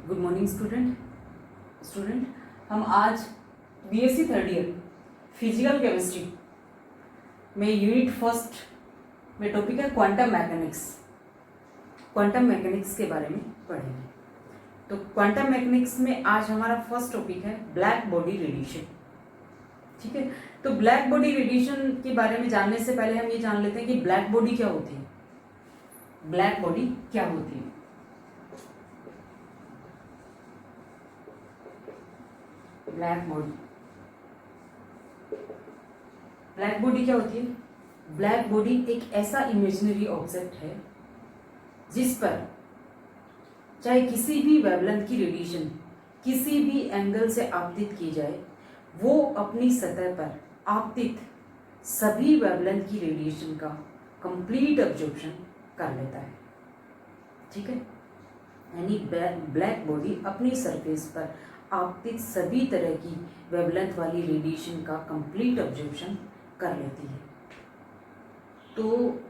Good morning student हम आज BSc third year physical chemistry में यूनिट फर्स्ट में टॉपिक है क्वांटम मैकेनिक्स के बारे में पढ़ेंगे। तो क्वांटम मैकेनिक्स में आज हमारा फर्स्ट टॉपिक है ब्लैक बॉडी रेडिएशन। ठीक है, तो ब्लैक बॉडी रेडिएशन के बारे में जानने से पहले हम ये जान लेते हैं कि ब्लैक बॉडी क्या होती है। ब्लैक बॉडी क्या होती है? ब्लैक बॉडी क्या होती है? ब्लैक बॉडी एक ऐसा इमेजिनरी ऑब्जेक्ट है जिस पर चाहे किसी भी वेवलेंथ की रेडिएशन किसी भी एंगल से आपतित की जाए, वो अपनी सतह पर आपतित सभी वेवलेंथ की रेडिएशन का कंप्लीट अब्जॉर्प्शन कर लेता है। ठीक है, यानी ब्लैक बॉडी अपनी सरफेस पर आपतित सभी तरह की वेवलेंथ वाली रेडिएशन का कंप्लीट अब्जॉर्प्शन कर लेती है। तो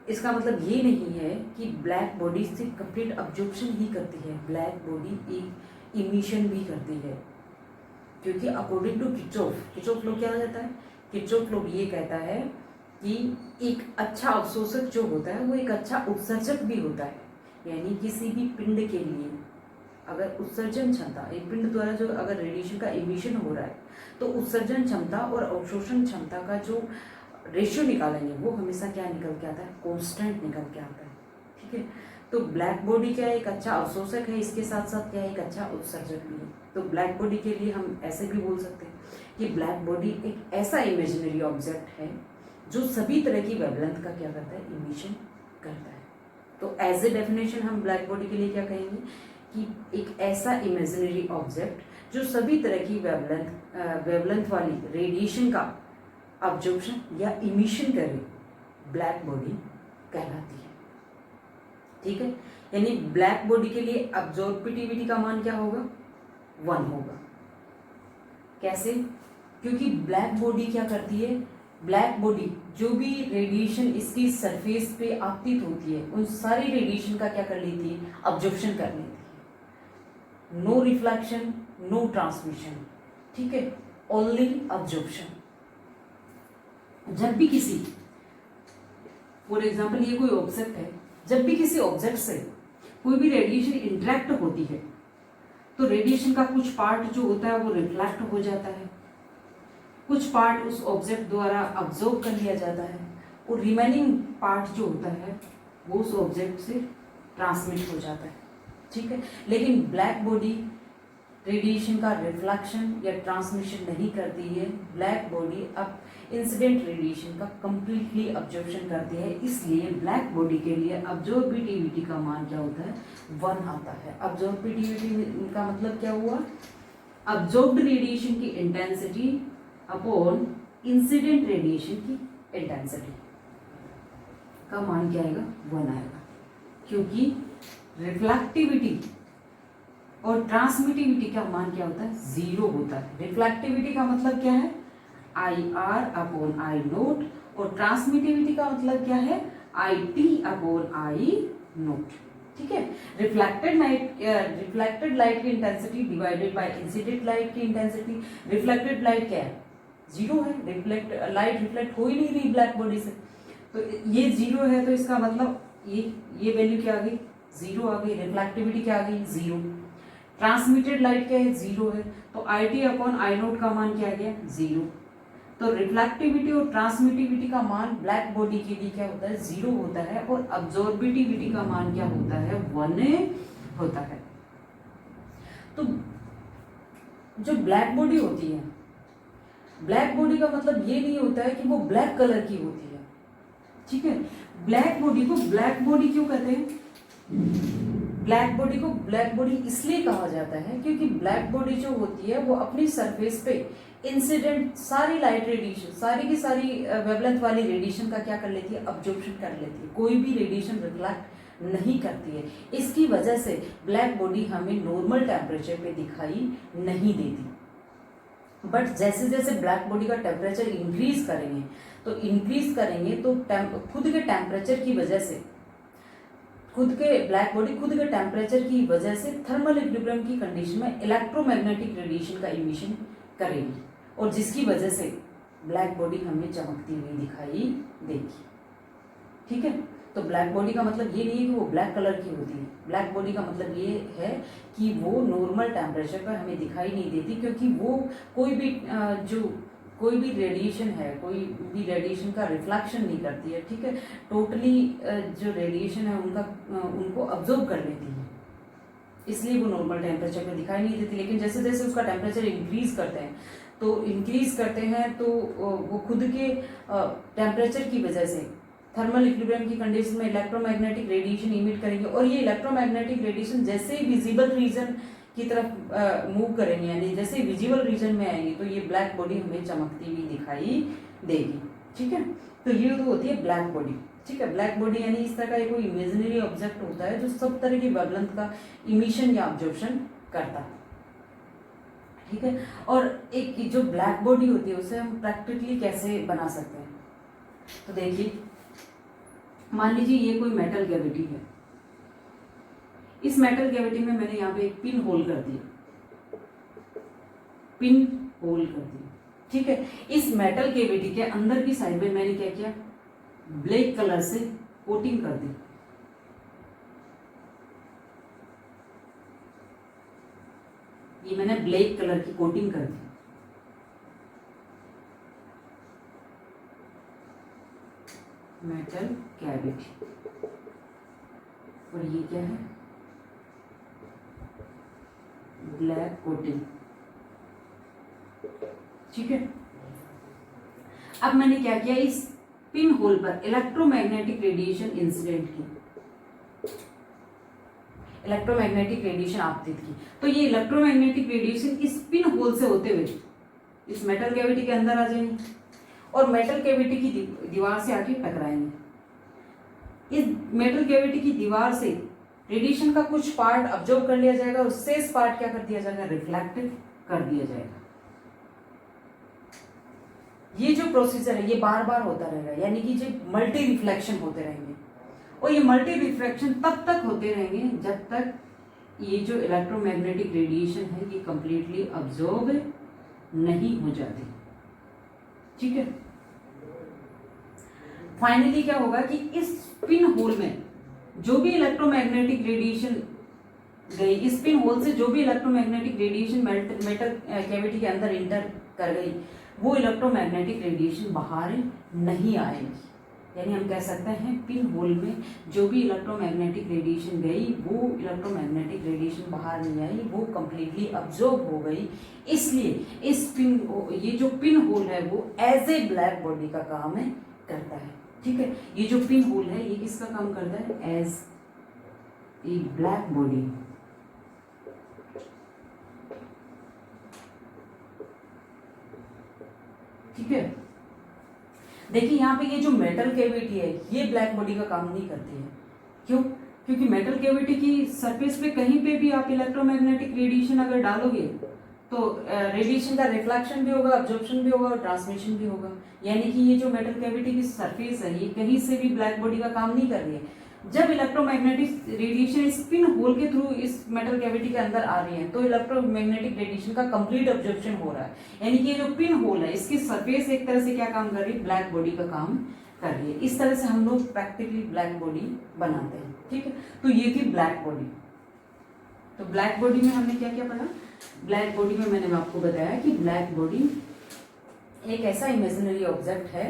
इसका मतलब ये नहीं है कि ब्लैक बॉडी सिर्फ कंप्लीट अब्जॉर्प्शन ही करती है, ब्लैक बॉडी एक इमिशन भी करती है। क्योंकि अकॉर्डिंग टू किरचॉफ लॉ क्या हो जाता है? किरचॉफ लॉ ये कहता है कि एक अच्छा अवशोषक जो होता है वो एक अच्छा उत्सर्जक भी होता है। यानी किसी भी पिंड के लिए अगर उत्सर्जन क्षमता, एक पिंड द्वारा जो अगर रेडिएशन का इमिशन हो रहा है, तो उत्सर्जन क्षमता और अवशोषण क्षमता का जो रेशियो निकालेंगे वो हमेशा क्या निकल के आता है? कांस्टेंट निकल के आता है। ठीक है, तो ब्लैक बॉडी क्या है? एक अच्छा अवशोषक है, इसके साथ साथ क्या है? एक अच्छा उत्सर्जक भी है। तो ब्लैक बॉडी के लिए हम ऐसे भी बोल सकते हैं कि ब्लैक बॉडी एक ऐसा इमेजिनरी ऑब्जेक्ट है जो सभी तरह की वेवलेंथ का क्या करता है? इमिशन करता है। तो एज ए डेफिनेशन हम ब्लैक बॉडी के लिए क्या कहेंगे कि एक ऐसा इमेजिनरी ऑब्जेक्ट जो सभी तरह की वेवलेंथ वाली रेडिएशन का अब्जॉर्प्शन या इमिशन करे, ब्लैक बॉडी कहलाती है। ठीक है, यानी ब्लैक बॉडी के लिए अब्जॉर्बिटिविटी का मान क्या होगा? 1 होगा। कैसे? क्योंकि ब्लैक बॉडी क्या करती है? ब्लैक बॉडी जो भी रेडिएशन इसकी सरफेस पे आपतित होती है, उन सारी रेडिएशन का क्या कर लेती है? अब्जॉर्प्शन कर लेती है। No reflection, no transmission. ठीक है, ओनली अब्जॉर्प्शन। जब भी किसी, फॉर एग्जाम्पल ये कोई ऑब्जेक्ट है, जब भी किसी ऑब्जेक्ट से कोई भी रेडिएशन इंटरेक्ट होती है तो रेडिएशन का कुछ पार्ट जो होता है वो रिफ्लेक्ट हो जाता है, कुछ पार्ट उस ऑब्जेक्ट द्वारा अब्जॉर्ब कर लिया जाता है और रिमेनिंग पार्ट जो होता है वो उस ऑब्जेक्ट से ट्रांसमिट हो जाता है। ठीक है, लेकिन ब्लैक बॉडी रेडिएशन का रिफ्लेक्शन या ट्रांसमिशन नहीं करती है। ब्लैक बॉडी अब इंसिडेंट रेडिएशन का कंप्लीटली अब्जॉर्प्शन करती है। इसलिए ब्लैक बॉडी के लिए अब्जॉर्बिटिविटी का मान क्या होता है? 1 आता है। अब्जॉर्बिटिविटी का मतलब क्या हुआ? अब्जॉर्ब्ड रेडिएशन की इंटेंसिटी अपॉन इंसिडेंट रेडिएशन की इंटेंसिटी का मान क्या आएगा? 1 आएगा। क्योंकि रिफ्लेक्टिविटी और ट्रांसमिटिविटी का मान क्या होता है? 0 होता है। रिफ्लेक्टिविटी का मतलब क्या है? IR अपॉन I नोट, और ट्रांसमिटिविटी का मतलब क्या है? IT upon I note. ठीक है, रिफ्लेक्टेड लाइट की intensity divided by incident light की इंटेंसिटी। रिफ्लेक्टेड लाइट क्या है? 0 है। लाइट रिफ्लेक्ट हो ही नहीं रही ब्लैक बॉडी से, तो ये 0 है, तो इसका मतलब ये वैल्यू क्या आ गई? 0 आ गई। रिफ्लेक्टिविटी क्या आ गई? 0। ट्रांसमिटेड लाइट क्या है? 0 है, तो IT अपॉन I नोट का मान क्या आ गया? 0। तो रिफ्लेक्टिविटी और ट्रांसमिटिविटी का मान ब्लैक बॉडी के लिए क्या होता है? 0 होता है, और अब्जॉर्बिटिविटी का मान क्या होता है? 1 होता है। तो जो ब्लैक बॉडी होती है, ब्लैक बॉडी का मतलब ये नहीं होता है कि वो ब्लैक कलर की होती है। ठीक है, ब्लैक बॉडी को ब्लैक बॉडी क्यों कहते हैं? ब्लैक बॉडी को ब्लैक बॉडी इसलिए कहा जाता है क्योंकि ब्लैक बॉडी जो होती है वो अपनी सरफेस पे इंसिडेंट सारी लाइट रेडिएशन, सारी की सारी वेवलेंथ वाली रेडिएशन का क्या कर लेती है? अब्जॉर्प्शन कर लेती है। कोई भी रेडिएशन रिफ्लेक्ट नहीं करती है। इसकी वजह से ब्लैक बॉडी हमें नॉर्मल टेम्परेचर पे दिखाई नहीं देती। बट जैसे जैसे ब्लैक बॉडी का टेम्परेचर इंक्रीज करेंगे तो खुद के टेम्परेचर की वजह से खुद के ब्लैक बॉडी खुद के टेम्परेचर की वजह से थर्मल इक्विलिब्रियम की कंडीशन में इलेक्ट्रोमैग्नेटिक रेडिएशन का इमिशन करेगी और जिसकी वजह से ब्लैक बॉडी हमें चमकती हुई दिखाई देगी। ठीक है, तो ब्लैक बॉडी का मतलब ये नहीं है कि वो ब्लैक कलर की होती है। ब्लैक बॉडी का मतलब ये है कि वो नॉर्मल टेम्परेचर पर हमें दिखाई नहीं देती, क्योंकि वो कोई भी रेडिएशन है, कोई भी रेडिएशन का रिफ्लेक्शन नहीं करती है। ठीक है, टोटली जो रेडिएशन है उनको अब्जॉर्ब कर लेती है, इसलिए वो नॉर्मल टेम्परेचर पे दिखाई नहीं देती। लेकिन जैसे जैसे उसका टेम्परेचर इंक्रीज करते हैं तो वो खुद के टेम्परेचर की वजह से थर्मल इक्विलिब्रियम की कंडीशन में इलेक्ट्रोमैग्नेटिक रेडिएशन इमिट करेंगे और ये इलेक्ट्रोमैग्नेटिक रेडिएशन जैसे ही विजिबल रीजन की तरफ मूव करेंगे, यानी जैसे विजिबल रीजन में आएंगे, तो ये ब्लैक बॉडी हमें चमकती हुई दिखाई देगी। ठीक है, तो ये तो होती है ब्लैक बॉडी। ठीक है, ब्लैक बॉडी यानी इस तरह का कोई इमेजिनरी ऑब्जेक्ट होता है जो सब तरह की वेवलेंथ का इमिशन या ऑब्जॉर्प्शन करता है। ठीक है, और एक जो ब्लैक बॉडी होती है उसे हम प्रैक्टिकली कैसे बना सकते हैं, तो देखिए मान लीजिए ये कोई मेटल कैविटी है। इस मेटल कैविटी में मैंने यहाँ पे एक पिन होल कर दिया। ठीक है, इस मेटल कैविटी के अंदर की साइड में मैंने क्या किया, ब्लैक कलर से कोटिंग कर दी। ये मैंने ब्लैक कलर की कोटिंग कर दी। मेटल कैविटी, और ये क्या है, ब्लैक कोटिंग। ठीक है, अब मैंने क्या किया, इस पिन होल पर इलेक्ट्रोमैग्नेटिक रेडिएशन इंसिडेंट की, इलेक्ट्रोमैग्नेटिक रेडिएशन आपतित की। तो ये इलेक्ट्रोमैग्नेटिक रेडिएशन इस पिन होल से होते हुए इस मेटल कैविटी के अंदर आ जाएंगे और मेटल कैविटी की दीवार से आके टकराएंगे। इस मेटल कैविटी की दीवार से रेडिएशन का कुछ पार्ट अब्जॉर्ब कर लिया जाएगा और शेष पार्ट क्या कर दिया जाएगा, रिफ्लेक्ट कर दिया जाएगा। ये जो प्रोसीजर है ये बार बार होता रहेगा, यानी कि जो मल्टी रिफ्लेक्शन होते रहेंगे और ये मल्टी रिफ्लेक्शन तब तक होते रहेंगे जब तक ये जो इलेक्ट्रोमैग्नेटिक रेडिएशन है ये कंप्लीटली अब्जॉर्ब नहीं हो जाती। ठीक है, फाइनली क्या होगा कि इस पिन होल में जो भी इलेक्ट्रोमैग्नेटिक रेडिएशन गई, इस पिन होल से जो भी इलेक्ट्रोमैग्नेटिक रेडिएशन मेटल कैविटी के अंदर इंटर कर गई, वो इलेक्ट्रोमैग्नेटिक रेडिएशन बाहर नहीं आएगी। यानी हम कह सकते हैं पिन होल में जो भी इलेक्ट्रोमैग्नेटिक रेडिएशन गई वो इलेक्ट्रोमैग्नेटिक रेडिएशन बाहर नहीं आई, वो कंप्लीटली अब्जॉर्ब हो गई। इसलिए ये जो पिन होल है वो एज ए ब्लैक बॉडी का काम करता है। ठीक है, ये जो पिन होल है ये किसका काम करता है, एज ए ब्लैक बॉडी। ठीक है, देखिए यहाँ पे ये जो मेटल कैविटी है ये ब्लैक बॉडी का काम नहीं करती है। क्यों? क्योंकि मेटल कैविटी की सरफेस पे कहीं पे भी आप इलेक्ट्रोमैग्नेटिक रेडिएशन अगर डालोगे तो रेडिएशन का रिफ्लेक्शन भी होगा, अब्जॉर्प्शन भी होगा और ट्रांसमिशन भी होगा। यानी कि ये जो मेटल कैविटी की सरफेस है ये कहीं से भी ब्लैक बॉडी का काम नहीं कर रही है। जब इलेक्ट्रोमैग्नेटिक रेडिएशन इस पिन होल के थ्रू इस मेटल कैविटी के अंदर आ रही है तो इलेक्ट्रोमैग्नेटिक रेडिएशन का कंप्लीट अब्जॉर्प्शन हो रहा है। यानी कि ये जो पिन होल है इसकी सरफेस एक तरह से क्या काम कर रही है, ब्लैक बॉडी का काम कर रही है। इस तरह से हम लोग प्रैक्टिकली ब्लैक बॉडी बनाते हैं। ठीक है, तो ये थी ब्लैक बॉडी। तो ब्लैक बॉडी में हमने क्या क्या पढ़ा, ब्लैक बॉडी में मैंने आपको बताया कि ब्लैक बॉडी एक ऐसा इमेजिनरी ऑब्जेक्ट है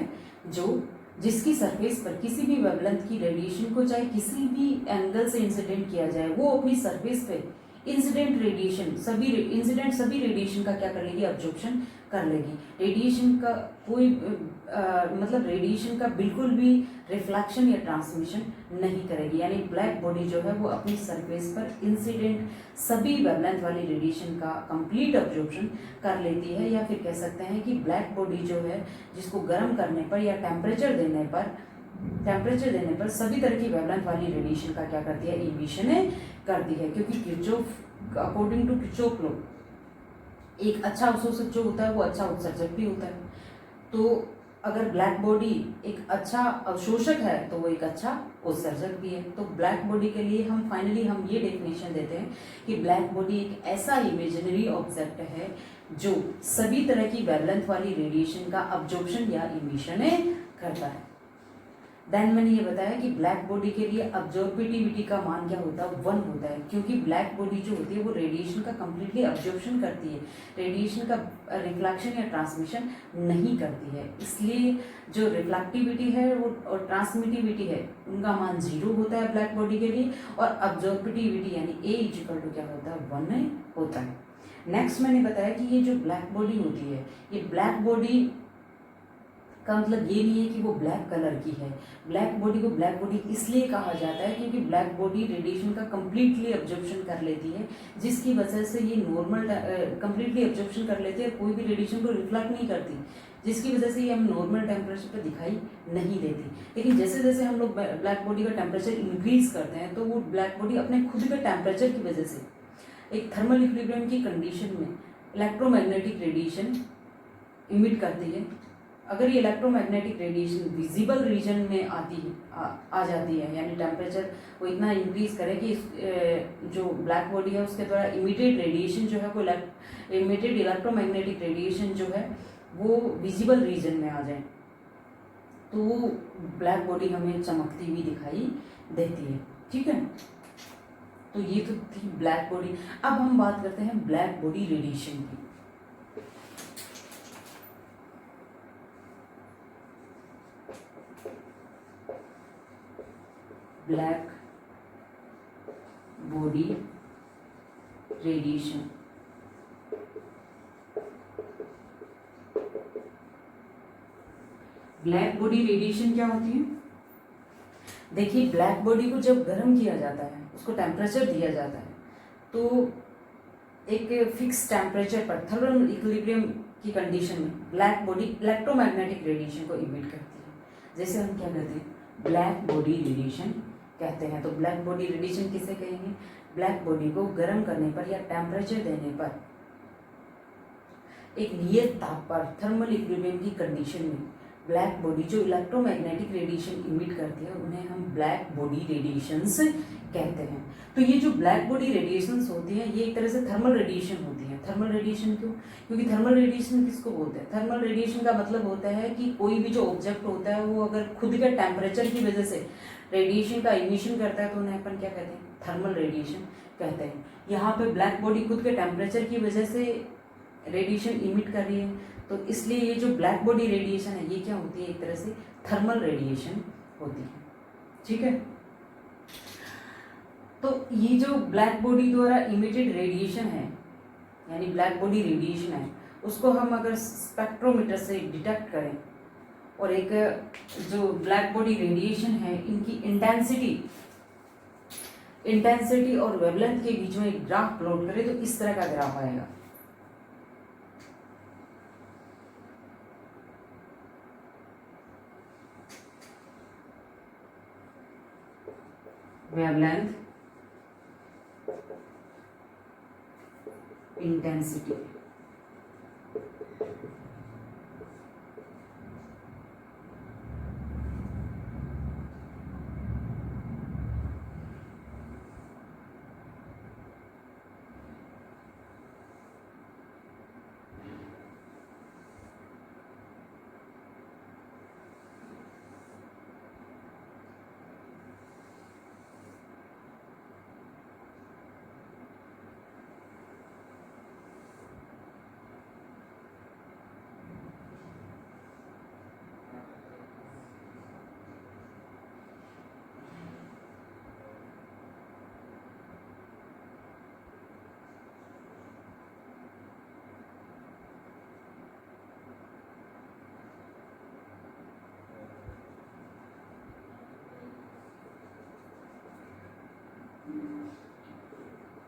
जिसकी सरफेस पर किसी भी वेवलेंथ की रेडिएशन को चाहे किसी भी एंगल से इंसिडेंट किया जाए वो अपनी सरफेस पे इंसिडेंट सभी रेडिएशन का क्या कर लेगी, अब्जॉर्प्शन कर लेगी। रेडिएशन का कोई मतलब रेडिएशन का बिल्कुल भी रिफ्लेक्शन या ट्रांसमिशन नहीं करेगी। यानी ब्लैक बॉडी जो है वो अपनी सरफेस पर इंसिडेंट सभी वेवलेंथ वाली रेडिएशन का कंप्लीट अब्जॉर्प्शन कर लेती है। या फिर कह सकते हैं कि ब्लैक बॉडी जो है जिसको गर्म करने पर या टेम्परेचर देने पर सभी तरह की वेवलेंथ वाली रेडिएशन का क्या करती है, इमिशन करती है। क्योंकि अकॉर्डिंग टू किरचॉफ लॉ एक अच्छा अवशोषक जो होता है वो अच्छा उत्सर्जक भी होता है। तो अगर ब्लैक बॉडी एक अच्छा अवशोषक है तो वो एक अच्छा उत्सर्जक भी है। तो ब्लैक बॉडी के लिए हम फाइनली हम ये डेफिनेशन देते हैं कि ब्लैक बॉडी एक ऐसा इमेजिनरी ऑब्जेक्ट है जो सभी तरह की वेवलेंथ वाली रेडिएशन का अब्जॉर्प्शन या इमिशन करता है। देन मैंने ये बताया कि ब्लैक बॉडी के लिए अब्जॉर्बिटिविटी का मान क्या होता है, 1 होता है, क्योंकि ब्लैक बॉडी जो होती है वो रेडिएशन का कंप्लीटली अब्जॉर्प्शन करती है, रेडिएशन का रिफ्लेक्शन या ट्रांसमिशन नहीं करती है। इसलिए जो रिफ्लेक्टिविटी है वो और ट्रांसमिटिविटी है उनका मान 0 होता है ब्लैक बॉडी के लिए, और अब्जॉर्बिटिविटी यानी ए इक्वल टू क्या होता है, 1 होता है। नेक्स्ट मैंने बताया कि ये जो ब्लैक बॉडी होती है, ये ब्लैक बॉडी का मतलब ये नहीं है कि वो ब्लैक कलर की है। ब्लैक बॉडी को ब्लैक बॉडी इसलिए कहा जाता है क्योंकि ब्लैक बॉडी रेडिएशन का कम्प्लीटली अब्जॉर्प्शन कर लेती है, जिसकी वजह से ये नॉर्मल कम्प्लीटली अब्जॉर्प्शन कर लेती है, कोई भी रेडिएशन को रिफ्लेक्ट नहीं करती, जिसकी वजह से ये हम नॉर्मल टेम्परेचर पर दिखाई नहीं देती। लेकिन जैसे जैसे हम लोग ब्लैक बॉडी का टेम्परेचर इंक्रीज करते हैं तो वो ब्लैक बॉडी अपने खुद के टेम्परेचर की वजह से एक थर्मल इक्विलिब्रियम की कंडीशन में इलेक्ट्रोमैग्नेटिक रेडिएशन इमिट करती है। अगर ये इलेक्ट्रोमैग्नेटिक रेडिएशन विजिबल रीजन में आती है आ जाती है, यानी टेम्परेचर वो इतना इंक्रीज करे कि जो ब्लैक बॉडी है उसके द्वारा इमिटेड रेडिएशन जो है वो इमिटेड इलेक्ट्रोमैग्नेटिक रेडिएशन जो है वो विजिबल रीजन में आ जाए, तो ब्लैक बॉडी हमें चमकती हुई दिखाई देती है। ठीक है, तो ये तो थी ब्लैक बॉडी। अब हम बात करते हैं ब्लैक बॉडी रेडिएशन की। Black body radiation black body radiation क्या होती है? देखिए, ब्लैक बॉडी को जब गर्म किया जाता है, उसको टेम्परेचर दिया जाता है, तो एक फिक्स टेम्परेचर पर थर्मल इक्विलिब्रियम की कंडीशन में ब्लैक बॉडी इलेक्ट्रोमैग्नेटिक रेडिएशन को इमिट करती है। जैसे हम क्या कहते हैं, ब्लैक बॉडी रेडिएशन कहते हैं। तो ब्लैक बॉडी रेडिएशन किसे कहेंगे? ब्लैक बॉडी को गर्म करने पर या टेम्परेचर देने पर एक नियत ताप पर थर्मल इक्विलिब्रियम की कंडीशन में ब्लैक बॉडी जो इलेक्ट्रोमैग्नेटिक रेडिएशन इमिट करती है उन्हें हम ब्लैक बॉडी रेडिएशंस कहते हैं। तो ये जो ब्लैक बॉडी रेडिएशंस होती हैं ये एक तरह से थर्मल रेडिएशन होती है। थर्मल रेडिएशन क्यों? क्योंकि थर्मल रेडिएशन किसको बोलते हैं? थर्मल रेडिएशन का मतलब होता है कि कोई भी जो ऑब्जेक्ट होता है वो अगर खुद के टेम्परेचर की वजह से रेडिएशन का इमिशन करता है तो उन्हें अपन क्या कहते हैं? थर्मल रेडिएशन कहते हैं। यहाँ पे ब्लैक बॉडी खुद के टेम्परेचर की वजह से रेडिएशन इमिट कर रही है, तो इसलिए ये जो ब्लैक बॉडी रेडिएशन है ये क्या होती है? एक तरह से थर्मल रेडिएशन होती है। ठीक है, तो ये जो ब्लैक बॉडी द्वारा इमिटेड रेडिएशन है यानी ब्लैक बॉडी रेडिएशन है, उसको हम अगर स्पेक्ट्रोमीटर से डिटेक्ट करें और एक जो ब्लैक बॉडी रेडिएशन है इनकी इंटेंसिटी और वेवलेंथ के बीच में एक ग्राफ प्लॉट करें तो इस तरह का ग्राफ आएगा। Wavelength, intensity,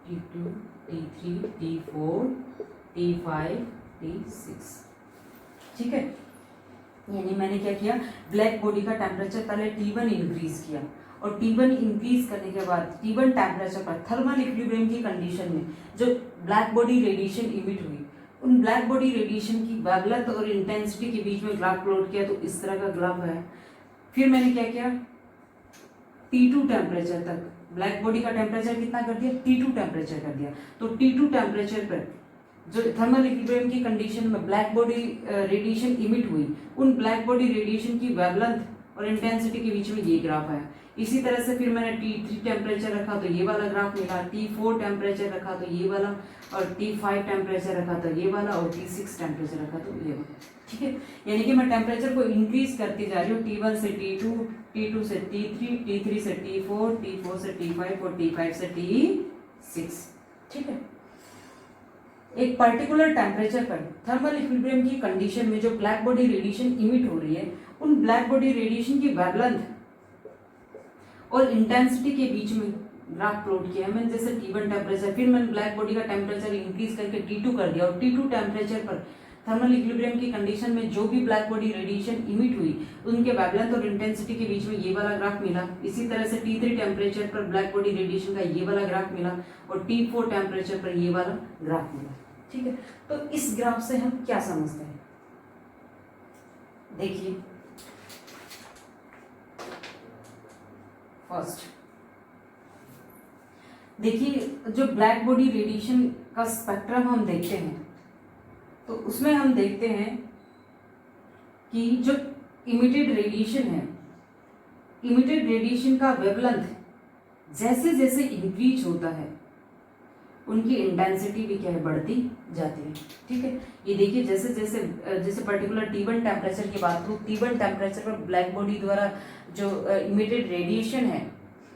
T2, T3, T4, T5, T6। ठीक है, यानी मैंने क्या किया, ब्लैक बॉडी का टेम्परेचर पहले T1 इंक्रीज किया और T1 इंक्रीज करने के बाद T1 टेम्परेचर पर थर्मल इक्विलिब्रियम की कंडीशन में जो ब्लैक बॉडी रेडिएशन इमिट हुई उन ब्लैक बॉडी रेडिएशन की वेवलेंथ और इंटेंसिटी के बीच में ग्राफ प्लॉट किया, तो इस तरह का ग्राफ है। फिर मैंने क्या किया, T2 टेम्परेचर तक ब्लैक बॉडी का टेम्परेचर कितना कर दिया, T2 टेम्परेचर कर दिया। तो T2 टेम्परेचर पर जो थर्मल इक्विलिब्रियम की कंडीशन में ब्लैक बॉडी रेडिएशन इमिट हुई, उन ब्लैक बॉडी रेडिएशन की वेवलेंथ और इंटेंसिटी के बीच में ये ग्राफ आया। इसी तरह से फिर मैंने T3 टेम्परेचर रखा तो ये वाला ग्राफ मिला, T4 टेम्परेचर रखा तो ये वाला, और T5 टेम्परेचर रखा तो ये वाला, और T6 टेम्परेचर रखा तो ये वाला। ठीक है, यानी कि मैं टेम्परेचर को इंक्रीज करती जा रही हूँ, T1 से T2, T2 से T3, T3 से T4, T4 से T5 और T5 से T6। ठीक है, एक पर्टिकुलर टेम्परेचर पर थर्मल इक्विलिब्रियम की कंडीशन में जो ब्लैक बॉडी रेडिएशन इमिट हो रही है, उन ब्लैक बॉडी रेडिएशन की वेवलेंथ और इंटेंसिटी के बीच में ग्राफ प्लॉट किया है मैंने। जैसे T1 टेम्परेचर, फिर मैंने ब्लैक बॉडी का टेम्परेचर इंक्रीज करके T2 कर दिया, और T2 टेम्परेचर पर थर्मल इक्विलिब्रियम की कंडीशन में जो भी ब्लैक बॉडी रेडिएशन इमिट हुई, उनके वेवलेंथ और इंटेंसिटी के बीच में ये वाला ग्राफ मिला। इसी तरह से T3 टेम्परेचर पर ब्लैक बॉडी रेडिएशन का ये वाला ग्राफ मिला, और T4 टेम्परेचर पर ये वाला ग्राफ मिला। ठीक है, तो इस ग्राफ से हम क्या समझते हैं, देखिए फर्स्ट देखिए, जो ब्लैक बॉडी रेडिएशन का स्पेक्ट्रम हम देखते हैं, तो उसमें हम देखते हैं कि जो इमिटेड रेडिएशन है, इमिटेड रेडिएशन का वेवलेंथ जैसे जैसे इंक्रीज होता है, उनकी इंटेंसिटी भी क्या है, बढ़ती जाती है। ठीक है, ये देखिए जैसे जैसे जैसे पर्टिकुलर T1 टेम्परेचर की बात करूँ, T1 टेम्परेचर पर ब्लैक बॉडी द्वारा जो इमिटेड रेडिएशन है,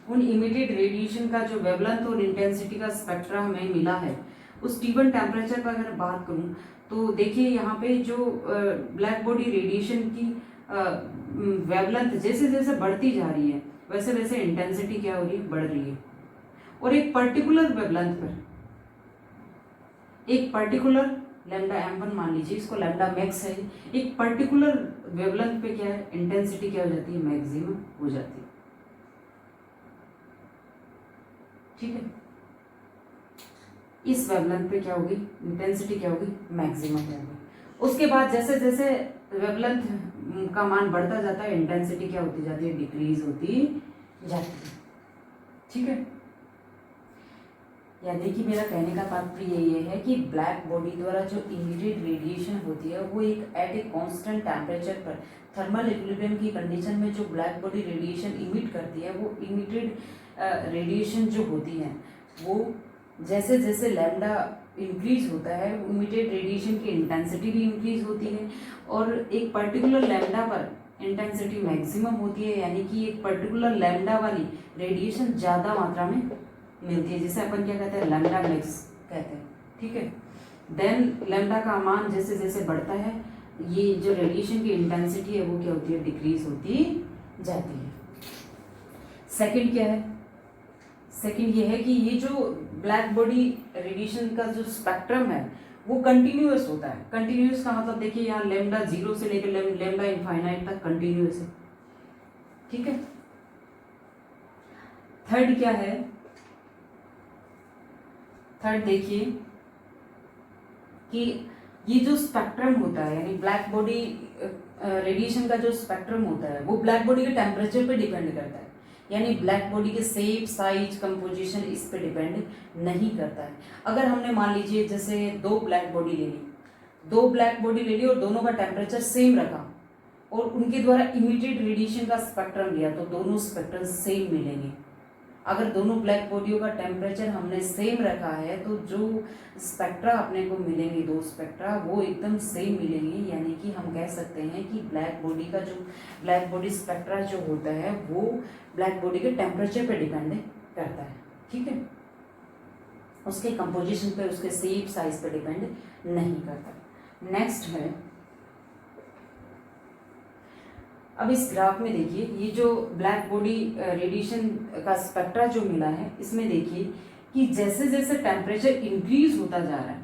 उन इमिटेड रेडिएशन का जो वेवलेंथ और इंटेंसिटी का स्पेक्ट्रा हमें मिला है, उस T1 टेम्परेचर पर अगर बात करूँ तो देखिए यहाँ पे जो ब्लैक बॉडी रेडिएशन की वेवलेंथ जैसे जैसे बढ़ती जा रही है, वैसे वैसे इंटेंसिटी क्या हो रही है, बढ़ रही है। और एक पर्टिकुलर वेवलेंथ पर, एक पर्टिकुलर लैम्डा m1 मान लीजिए, इसको लैम्डा मैक्स है, एक पर्टिकुलर वेवलेंथ पे क्या है, इंटेंसिटी क्या हो जाती है, मैक्सिमम हो जाती है। ठीक है, इस वेवलेंथ पे क्या होगी, इंटेंसिटी क्या होगी, मैक्सिमम होगी। उसके बाद जैसे जैसे वेवलेंथ का मान बढ़ता जाता है, इंटेंसिटी क्या होती जाती है, डिक्रीज होती जाती है। ठीक है, यानी कि मेरा कहने का तात्पर्य ये है कि ब्लैक बॉडी द्वारा जो इमिटेड रेडिएशन होती है, वो एक एट ए कांस्टेंट टेम्परेचर पर थर्मल इक्विलिब्रियम की कंडीशन में जो ब्लैक बॉडी रेडिएशन इमिट करती है, वो इमिटेड रेडिएशन जो होती है, वो जैसे जैसे लैम्डा इंक्रीज होता है, इमिटेड रेडिएशन की इंटेंसिटी भी इंक्रीज होती है, और एक पर्टिकुलर लैम्डा पर इंटेंसिटी मैक्सिमम होती है, यानी कि एक पर्टिकुलर लैम्डा वाली रेडिएशन ज़्यादा मात्रा में मिलती है, जिसे अपन क्या कहते हैं, लैम्डा मैक्स कहते हैं। ठीक है, देन लैम्डा का मान जैसे जैसे बढ़ता है, ये जो रेडिएशन की इंटेंसिटी है वो क्या होती है, डिक्रीज होती जाती है। सेकंड क्या है, सेकंड ये है कि ये जो ब्लैक बॉडी रेडिएशन का जो स्पेक्ट्रम है, वो कंटिन्यूअस होता है। कंटिन्यूअस का मतलब देखिए यहाँ लैम्डा 0 से लेकर लैम्डा इनफाइनाइट तक कंटिन्यूअस है। ठीक है, थर्ड क्या है, थर्ड देखिए कि ये जो स्पेक्ट्रम होता है, यानी ब्लैक बॉडी रेडिएशन का जो स्पेक्ट्रम होता है, वो ब्लैक बॉडी के टेम्परेचर पे डिपेंड करता है, यानी ब्लैक बॉडी के शेप, साइज, कंपोजिशन इस पे डिपेंड नहीं करता है। अगर हमने मान लीजिए जैसे दो ब्लैक बॉडी ले ली और दोनों का टेम्परेचर सेम रखा और उनके द्वारा इमिटेड रेडिएशन का स्पेक्ट्रम लिया, तो दोनों स्पेक्ट्रम सेम मिलेंगे। अगर दोनों ब्लैक बॉडियों का टेम्परेचर हमने सेम रखा है, तो जो स्पेक्ट्रा अपने को मिलेंगे, दो स्पेक्ट्रा, वो एकदम सेम मिलेंगे, यानी कि हम कह सकते हैं कि ब्लैक बॉडी स्पेक्ट्रा जो होता है, वो ब्लैक बॉडी के टेम्परेचर पे डिपेंड करता है। ठीक है, उसके कंपोजिशन पे, उसके शेप, साइज पे डिपेंड नहीं करता। नेक्स्ट है, अब इस ग्राफ में देखिए, ये जो ब्लैक बॉडी रेडिएशन का स्पेक्ट्रा जो मिला है, इसमें देखिए कि जैसे जैसे टेम्परेचर इंक्रीज होता जा रहा है,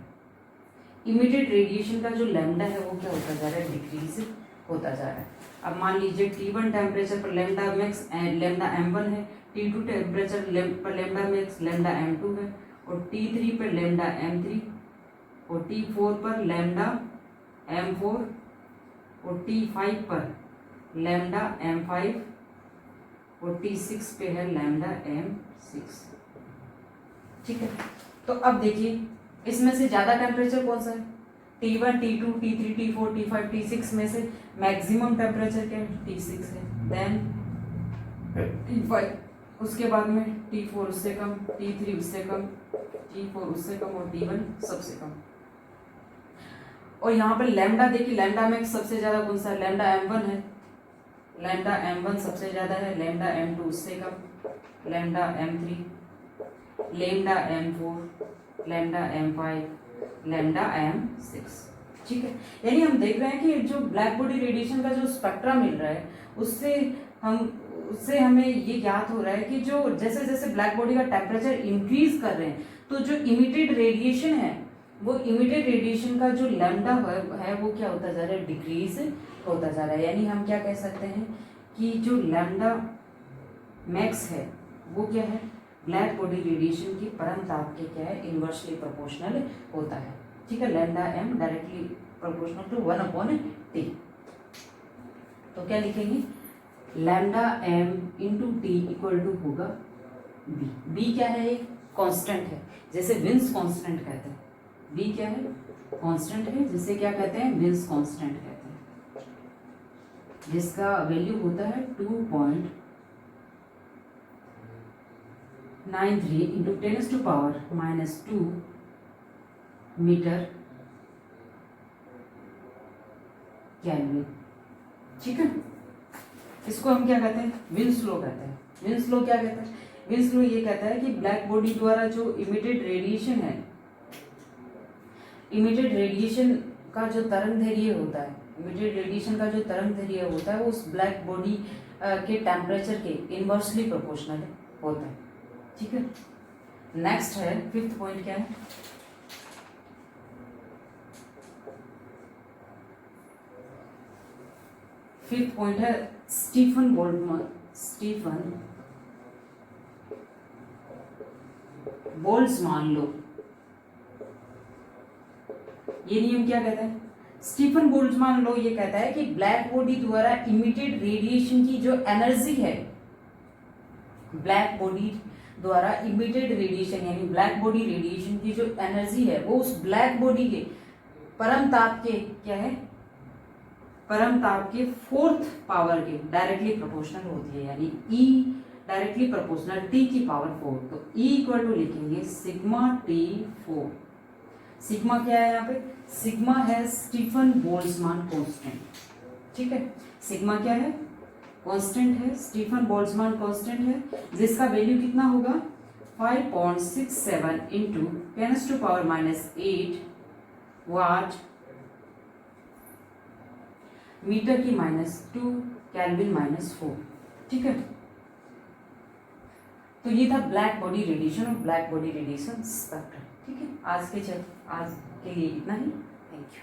इमिटेड रेडिएशन का जो लैम्डा है वो क्या होता जा रहा है, डिक्रीज होता जा रहा है। अब मान लीजिए T1 टेम्परेचर पर लैम्डा मैक्स लैम्डा m1 है, T2 टेम्परेचर पर लैम्डा मैक्स लैम्डा m2 है, और T3 पर लैम्डा m3 और T4 पर लैम्डा M4 और T5 पर लैम्डा M5 और T6 पे है लैम्डा M6। ठीक है, तो अब देखिए इसमें से ज्यादा टेम्परेचर कौन सा है? T1, T2, T3, T4, T5, T6 में से मैक्सिमम टेम्परेचर क्या है? T6 है। देन T5, उसके बाद में T4 उससे कम, T3 उससे कम, T4 उससे कम और T1 सबसे कम। और यहाँ पर लैम्डा देखिए, लैम्डा में सबसे ज्यादा कौन सा है? लैम्डा M1 है, लैम्डा M1 सबसे ज्यादा है, लैम्डा M2 उससे कम, lambda M3, lambda M4, lambda M5, lambda M6। ठीक है, यानी हम देख रहे हैं कि जो ब्लैक बॉडी रेडिएशन का जो स्पेक्ट्रा मिल रहा है उससे हमें ये ज्ञात हो रहा है कि जो जैसे जैसे ब्लैक बॉडी का टेम्परेचर इंक्रीज कर रहे हैं तो जो इमिटेड रेडिएशन है वो इमिटेड रेडिएशन का जो लैम्डा है वो क्या होता जा रहा है? डिक्रीज होता जा रहा है। यानी हम क्या कह सकते हैं कि जो लैम्डा मैक्स है वो क्या है? ब्लैक बॉडी रेडिएशन की परम ताप के क्या है? इनवर्सली प्रोपोर्शनल होता है। ठीक है, lambda M directly proportional to 1/T। तो क्या लिखेंगे? Lambda M into T equal to होगा बी। बी क्या है? एक कांस्टेंट है, जैसे विंस कांस्टेंट कहते हैं। बी क्या है? कांस्टेंट है, जिसे क्या कहते हैं? विंस कांस्टेंट कहते हैं, जिसका वैल्यू होता है 2.93 इंटू 10⁻⁻2 मीटर केल्विन। ठीक है, इसको हम क्या कहते हैं? विंस लॉ कहते हैं। विंस लॉ क्या कहता है? विंस लॉ ये कहता है कि ब्लैक बॉडी द्वारा जो इमिटेड रेडिएशन है, इमिटेड रेडिएशन का जो तरंगदैर्घ्य होता है, इमिटेड रेडिएशन का जो तरंगदैर्घ्य होता है वो उस ब्लैक बॉडी के टेम्परेचर के इनवर्सली प्रोपोर्शनल होता है। ठीक है, नेक्स्ट है फिफ्थ पॉइंट। क्या है? फिफ्थ पॉइंट है स्टीफन बोल्ट्जमान लॉ। ये नियम क्या कहता है? स्टीफन बोल्ट्जमान लॉ ये कहता है कि ब्लैक बॉडी द्वारा इमिटेड रेडिएशन की जो एनर्जी है, ब्लैक बॉडी द्वारा इमिटेड रेडिएशन यानी ब्लैक बॉडी रेडिएशन की जो एनर्जी है वो उस ब्लैक बॉडी के परम ताप के क्या है? परम ताप के फोर्थ पावर के डायरेक्टली प्रोपोर्शनल होती है, यानी E डायरेक्टली प्रोपोर्शनल T की पावर 4। तो E इक्वल टू लिखेंगे सिग्मा T4। सिग्मा क्या है? यहाँ पे सिग्मा है स्टीफन बोल्ट्जमान कांस्टेंट। ठीक है, सिग्मा क्या है? कांस्टेंट है, स्टीफन बोल्ट्जमान कांस्टेंट है, जिसका वैल्यू कितना होगा? 5.67 इंटू 10⁻⁻8 वाट मीटर की -2 केल्विन -4। ठीक है, तो ये था ब्लैक बॉडी रेडिएशन और ब्लैक बॉडी रेडिएशन स्पेक्ट्रम। ठीक है, आज के लिए इतना ही। Thank you.